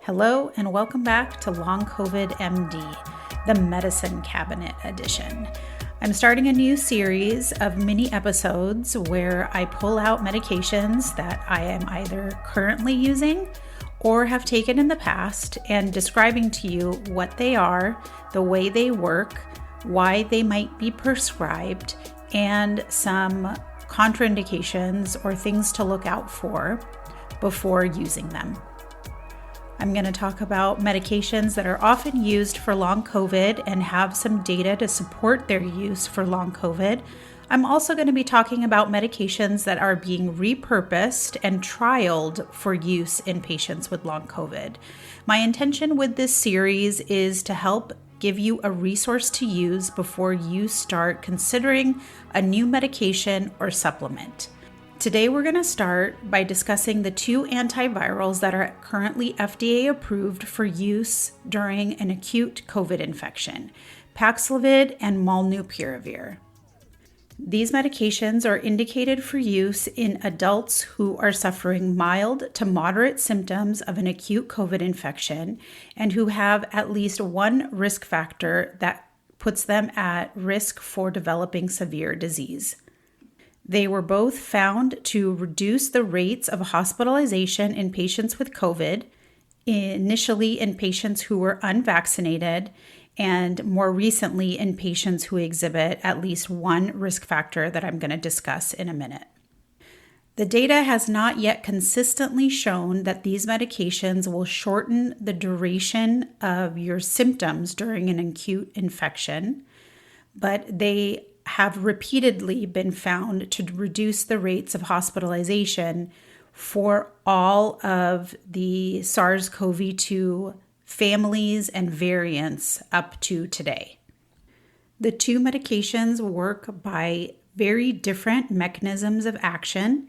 Hello and welcome back to Long COVID MD, the Medicine Cabinet edition. I'm starting a new series of mini episodes where I pull out medications that I am either currently using or have taken in the past and describing to you what they are, the way they work, why they might be prescribed, and some contraindications or things to look out for before using them. I'm going to talk about medications that are often used for long COVID and have some data to support their use for long COVID. I'm also going to be talking about medications that are being repurposed and trialed for use in patients with long COVID. My intention with this series is to help give you a resource to use before you start considering a new medication or supplement. Today, we're going to start by discussing the two antivirals that are currently FDA approved for use during an acute COVID infection, Paxlovid and Molnupiravir. These medications are indicated for use in adults who are suffering mild to moderate symptoms of an acute COVID infection and who have at least one risk factor that puts them at risk for developing severe disease. They were both found to reduce the rates of hospitalization in patients with COVID, initially in patients who were unvaccinated, and more recently in patients who exhibit at least one risk factor that I'm going to discuss in a minute. The data has not yet consistently shown that these medications will shorten the duration of your symptoms during an acute infection, but they have repeatedly been found to reduce the rates of hospitalization for all of the SARS-CoV-2 families and variants up to today. The two medications work by very different mechanisms of action.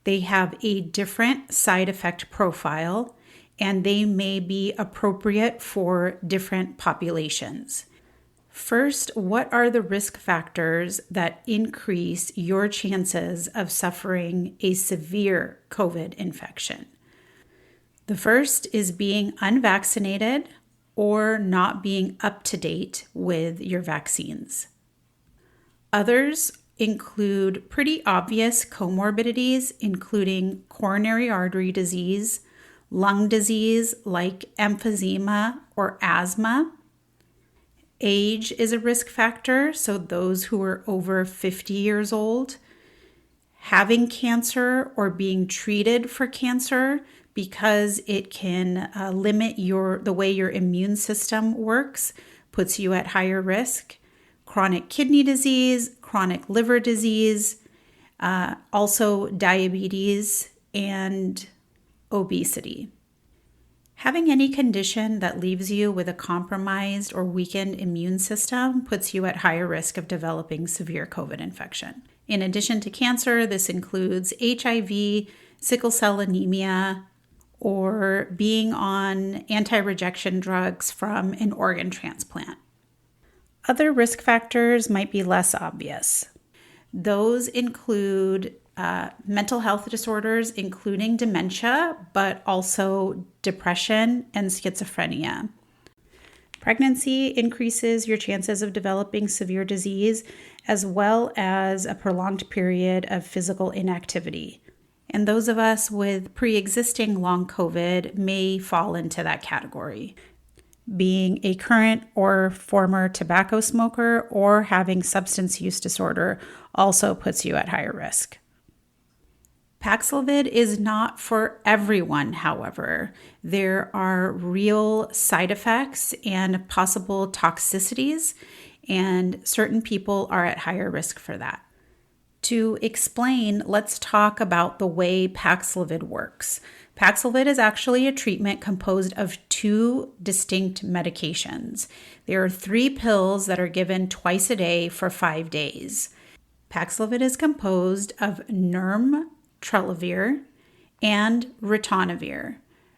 They have a different side effect profile, and they may be appropriate for different populations. First, what are the risk factors that increase your chances of suffering a severe COVID infection? The first is being unvaccinated or not being up to date with your vaccines. Others include pretty obvious comorbidities, including coronary artery disease, lung disease like emphysema or asthma. Age is a risk factor, so those who are over 50 years old. Having cancer or being treated for cancer because it can limit the way your immune system works, puts you at higher risk. Chronic kidney disease, chronic liver disease, also diabetes and obesity. Having any condition that leaves you with a compromised or weakened immune system puts you at higher risk of developing severe COVID infection. In addition to cancer, this includes HIV, sickle cell anemia, or being on anti-rejection drugs from an organ transplant. Other risk factors might be less obvious. Those include mental health disorders, including dementia, but also depression and schizophrenia. Pregnancy increases your chances of developing severe disease, as well as a prolonged period of physical inactivity. And those of us with pre-existing long COVID may fall into that category. Being a current or former tobacco smoker or having substance use disorder also puts you at higher risk. Paxlovid is not for everyone, however. There are real side effects and possible toxicities, and certain people are at higher risk for that. To explain, let's talk about the way Paxlovid works. Paxlovid is actually a treatment composed of two distinct medications. There are 3 pills that are given twice a day for 5 days. Paxlovid is composed of nirmatrelvir and ritonavir.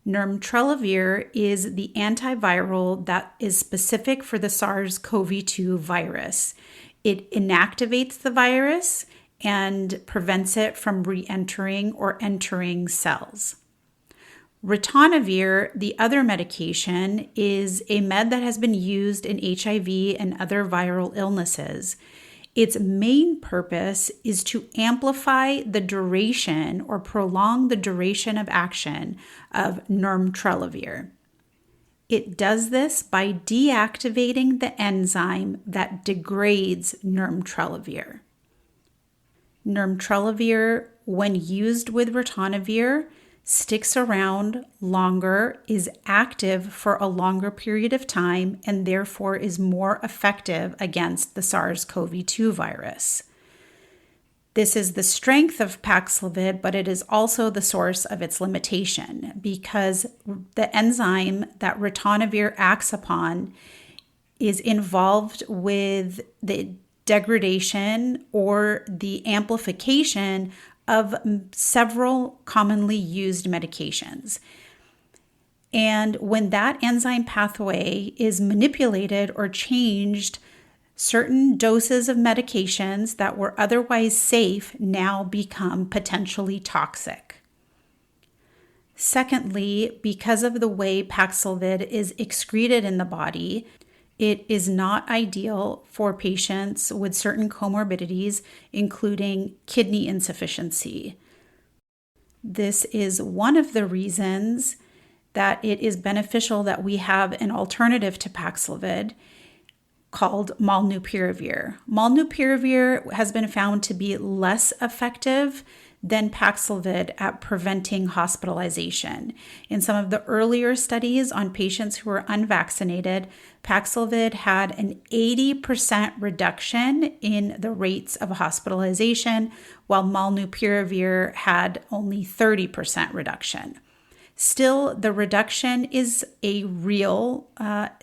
Nirmatrelvir is the antiviral that is specific for the SARS-CoV-2 virus. It inactivates the virus and prevents it from re-entering or entering cells. Ritonavir, the other medication, is a med that has been used in HIV and other viral illnesses. Its main purpose is to amplify the duration or prolong the duration of action of nirmatrelvir. It does this by deactivating the enzyme that degrades nirmatrelvir. Nirmatrelvir, when used with ritonavir, sticks around longer, is active for a longer period of time, and therefore is more effective against the SARS-CoV-2 virus. This is the strength of Paxlovid, but it is also the source of its limitation because the enzyme that ritonavir acts upon is involved with the degradation or the amplification of several commonly used medications. And when that enzyme pathway is manipulated or changed, certain doses of medications that were otherwise safe now become potentially toxic. Secondly, because of the way Paxlovid is excreted in the body, it is not ideal for patients with certain comorbidities, including kidney insufficiency. This is one of the reasons that it is beneficial that we have an alternative to Paxlovid called Molnupiravir. Molnupiravir has been found to be less effective than Paxlovid at preventing hospitalization. In some of the earlier studies on patients who were unvaccinated, Paxlovid had an 80% reduction in the rates of hospitalization, while Molnupiravir had only 30% reduction. Still, the reduction is a real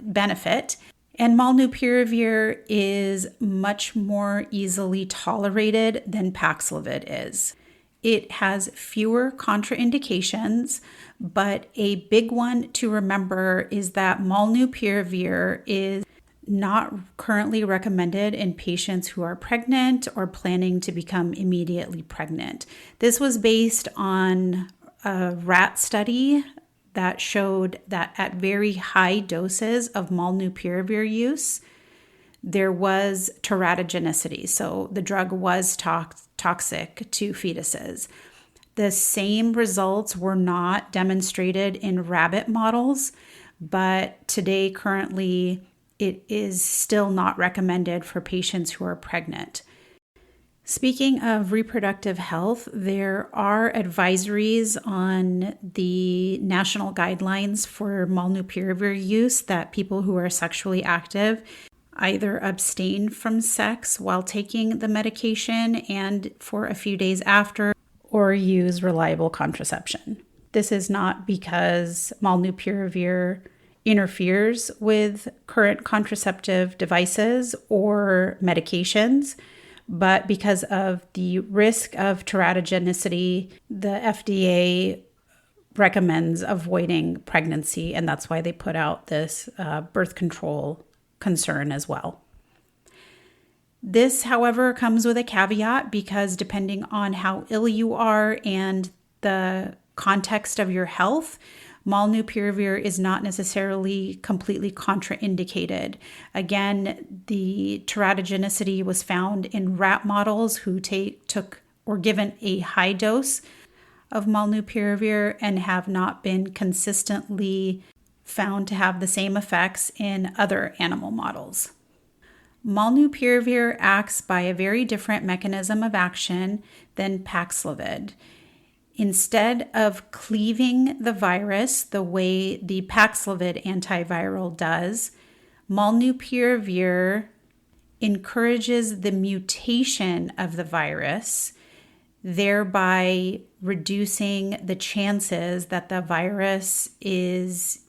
benefit, and Molnupiravir is much more easily tolerated than Paxlovid is. It has fewer contraindications, but a big one to remember is that Molnupiravir is not currently recommended in patients who are pregnant or planning to become immediately pregnant. This was based on a rat study that showed that at very high doses of Molnupiravir use, there was teratogenicity. So the drug was toxic to fetuses. The same results were not demonstrated in rabbit models, but today, currently, it is still not recommended for patients who are pregnant. Speaking of reproductive health, there are advisories on the national guidelines for Molnupiravir use that people who are sexually active either abstain from sex while taking the medication and for a few days after, or use reliable contraception. This is not because Molnupiravir interferes with current contraceptive devices or medications, but because of the risk of teratogenicity, the FDA recommends avoiding pregnancy, and that's why they put out this birth control concern as well. This, however, comes with a caveat because depending on how ill you are and the context of your health, Molnupiravir is not necessarily completely contraindicated. Again, the teratogenicity was found in rat models who took or given a high dose of Molnupiravir and have not been consistently found to have the same effects in other animal models. Molnupiravir acts by a very different mechanism of action than Paxlovid. Instead of cleaving the virus the way the Paxlovid antiviral does, Molnupiravir encourages the mutation of the virus, thereby reducing the chances that the virus is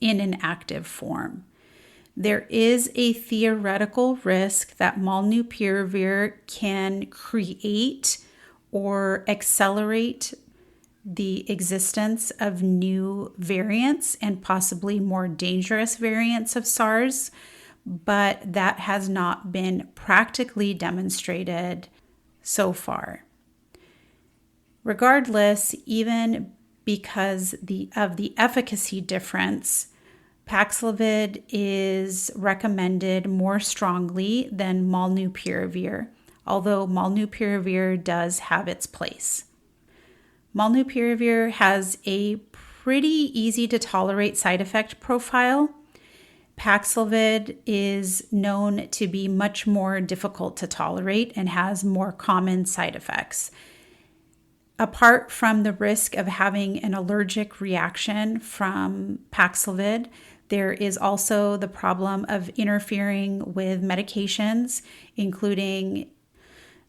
in an active form. There is a theoretical risk that Molnupiravir can create or accelerate the existence of new variants and possibly more dangerous variants of SARS, but that has not been practically demonstrated so far. Regardless, even because of the efficacy difference, Paxlovid is recommended more strongly than Molnupiravir, although Molnupiravir does have its place. Molnupiravir has a pretty easy to tolerate side effect profile. Paxlovid is known to be much more difficult to tolerate and has more common side effects. Apart from the risk of having an allergic reaction from Paxlovid, there is also the problem of interfering with medications, including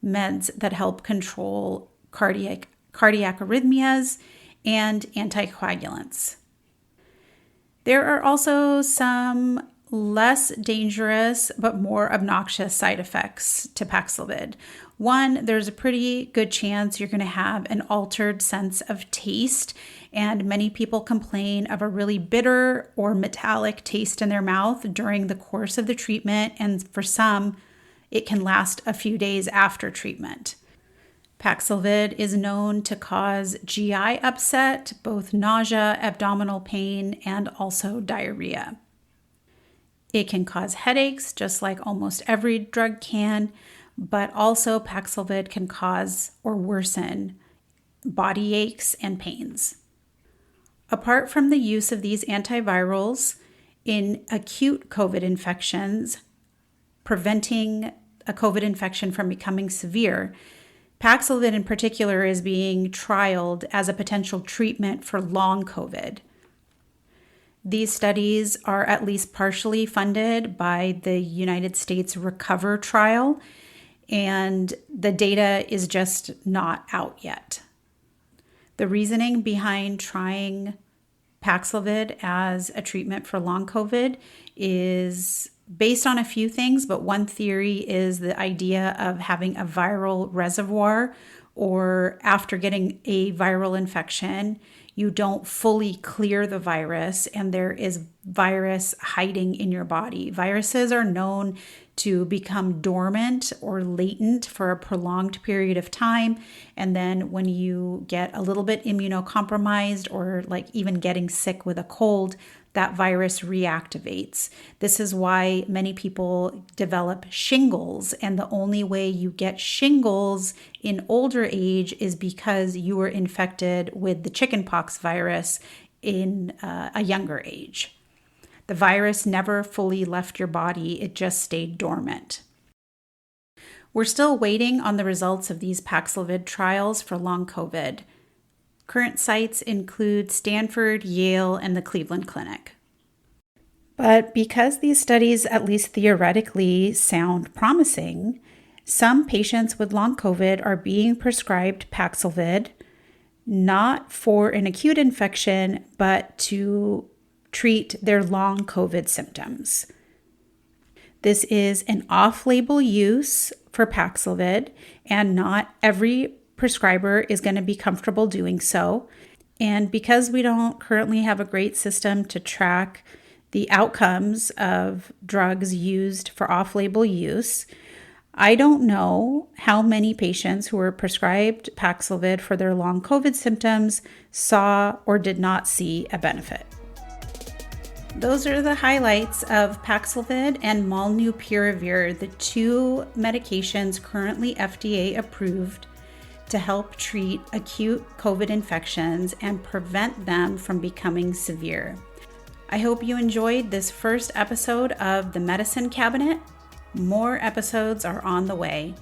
meds that help control cardiac arrhythmias and anticoagulants. There are also some less dangerous but more obnoxious side effects to Paxlovid. One, there's a pretty good chance you're going to have an altered sense of taste, and many people complain of a really bitter or metallic taste in their mouth during the course of the treatment, and for some, it can last a few days after treatment. Paxlovid is known to cause GI upset, both nausea, abdominal pain, and also diarrhea. It can cause headaches, just like almost every drug can, but also Paxlovid can cause or worsen body aches and pains. Apart from the use of these antivirals in acute COVID infections, preventing a COVID infection from becoming severe, Paxlovid in particular is being trialed as a potential treatment for long COVID. These studies are at least partially funded by the United States RECOVER trial, and the data is just not out yet. The reasoning behind trying Paxlovid as a treatment for long COVID is based on a few things, but one theory is the idea of having a viral reservoir, or after getting a viral infection, you don't fully clear the virus and there is virus hiding in your body. Viruses are known to become dormant or latent for a prolonged period of time. And then when you get a little bit immunocompromised or like even getting sick with a cold, that virus reactivates. This is why many people develop shingles, and the only way you get shingles in older age is because you were infected with the chickenpox virus in a younger age. The virus never fully left your body, it just stayed dormant. We're still waiting on the results of these Paxlovid trials for long COVID. Current sites include Stanford, Yale, and the Cleveland Clinic. But because these studies, at least theoretically, sound promising, some patients with long COVID are being prescribed Paxlovid, not for an acute infection, but to treat their long COVID symptoms. This is an off-label use for Paxlovid, and not every prescriber is going to be comfortable doing so. And because we don't currently have a great system to track the outcomes of drugs used for off-label use, I don't know how many patients who were prescribed Paxlovid for their long COVID symptoms saw or did not see a benefit. Those are the highlights of Paxlovid and Molnupiravir, the two medications currently FDA approved to help treat acute COVID infections and prevent them from becoming severe. I hope you enjoyed this first episode of The Medicine Cabinet. More episodes are on the way.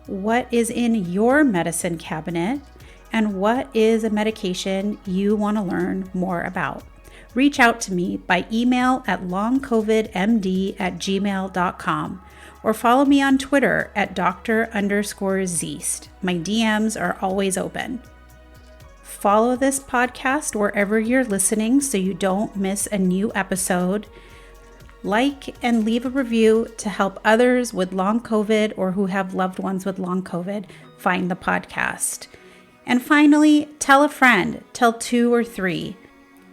What is in your medicine cabinet, and what is a medication you want to learn more about? Reach out to me by email at longcovidmd@gmail.com or follow me on Twitter at Dr_Zeist. My DMs are always open. Follow this podcast wherever you're listening so you don't miss a new episode. Like and leave a review to help others with long COVID or who have loved ones with long COVID find the podcast. And finally, tell a friend, tell 2 or 3.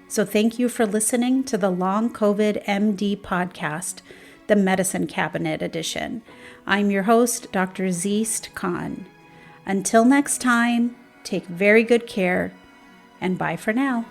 So thank you for listening to the Long COVID MD podcast, the Medicine Cabinet edition. I'm your host, Dr. Zeist Khan. Until next time, take very good care. and bye for now.